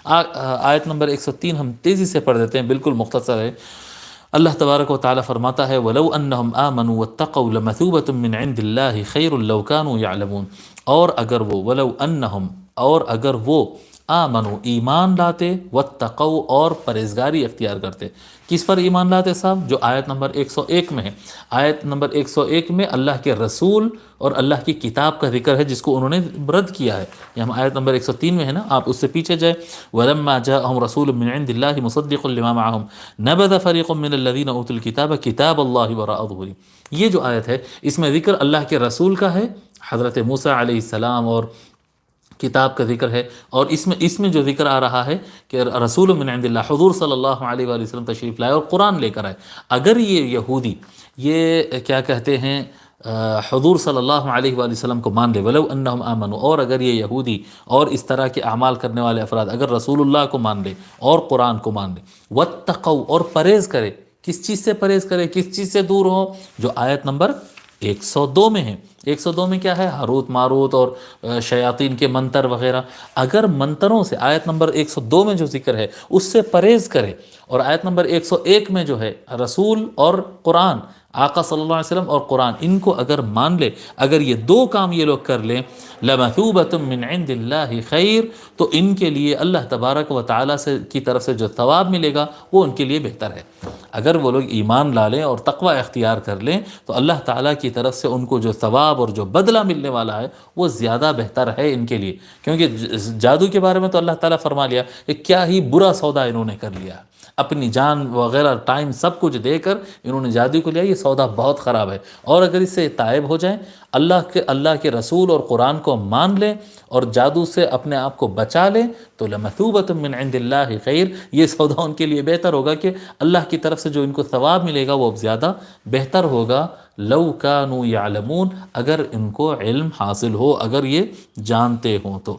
آیت نمبر 103 ہم تیزی سے پڑھ دیتے ہیں، بالکل مختصر ہے۔ اللہ تبارک و تعالی فرماتا ہے وَلَوْ أَنَّهُمْ آمَنُوا وَاتَّقَوْا لَمَثُوبَةٌ مِّنْ عِندِ اللَّهِ خَيْرٌ لَوْ كَانُوا يَعْلَمُونَ، اور اگر وہ وَلَوْ أَنَّهُمْ، اور اگر وہ آمنوا ایمان لاتے، واتقوا اور پرہیزگاری اختیار کرتے، کس پر ایمان لاتے صاحب؟ جو آیت نمبر 101 میں ہے۔ آیت نمبر 101 میں اللہ کے رسول اور اللہ کی کتاب کا ذکر ہے جس کو انہوں نے رد کیا ہے۔ یہ ہم آیت نمبر 103 میں ہے نا، آپ اس سے پیچھے جائیں۔ وَلَمَّا جَاءَهُمْ رَسُولٌ مِّنْ عِندِ اللَّهِ مُصَدِّقٌ لِمَا مَعَهُمْ نَبَذَ فَرِيقٌ مِّنَ الَّذِينَ أُوتُوا الْكِتَابَ كِتَابَ اللَّهِ وَرَاءَ ظُهُورِهِمْ، یہ جو آیت ہے اس میں ذکر اللہ کے رسول کا ہے، حضرت موسیٰ علیہ السلام، اور کتاب کا ذکر ہے، اور اس میں جو ذکر آ رہا ہے کہ رسول من عند اللہ، حضور صلی اللہ علیہ وآلہ وسلم تشریف لائے اور قرآن لے کر آئے۔ اگر یہ یہودی یہ کیا کہتے ہیں حضور صلی اللہ علیہ وآلہ وسلم کو مان لے، ولو انہم آمنوا، اور اگر یہ یہودی اور اس طرح کے اعمال کرنے والے افراد اگر رسول اللہ کو مان لے اور قرآن کو مان لے، واتقوا اور پرہیز کرے، کس چیز سے پرہیز کرے، کس چیز سے دور ہو؟ جو آیت نمبر 102 میں ہے۔ 102 میں کیا ہے؟ ہاروت ماروت اور شیاطین کے منتر وغیرہ۔ اگر منتروں سے آیت نمبر 102 میں جو ذکر ہے اس سے پرہیز کرے، اور آیت نمبر 101 میں جو ہے رسول اور قرآن، آقا صلی اللہ علیہ وسلم اور قرآن، ان کو اگر مان لے، اگر یہ دو کام یہ لوگ کر لیں، لَمَثُوبَةٌ مِّنْ عِندِ اللَّهِ خَيْرٌ، تو ان کے لیے اللہ تبارک و تعالیٰ کی طرف سے جو ثواب ملے گا وہ ان کے لیے بہتر ہے۔ اگر وہ لوگ ایمان لا لیں اور تقوی اختیار کر لیں تو اللہ تعالیٰ کی طرف سے ان کو جو ثواب اور جو بدلہ ملنے والا ہے وہ زیادہ بہتر ہے ان کے لیے، کیونکہ جادو کے بارے میں تو اللہ تعالیٰ فرما لیا کہ کیا ہی برا سودا انہوں نے کر لیا، اپنی جان وغیرہ ٹائم سب کچھ دے کر انہوں نے جادو کو لیا، یہ سودا بہت خراب ہے۔ اور اگر اس سے تائب ہو جائیں، اللہ کے رسول اور قرآن کو مان لیں اور جادو سے اپنے آپ کو بچا لیں، تو لَمَثُوبَةٌ مِّنْ عِندِ اللَّهِ خَيْرٌ، یہ سودا ان کے لیے بہتر ہوگا کہ اللہ کی طرف سے جو ان کو ثواب ملے گا وہ زیادہ بہتر ہوگا۔ لَوْ كَانُوا يَعْلَمُونَ، اگر ان کو علم حاصل ہو، اگر یہ جانتے ہوں تو۔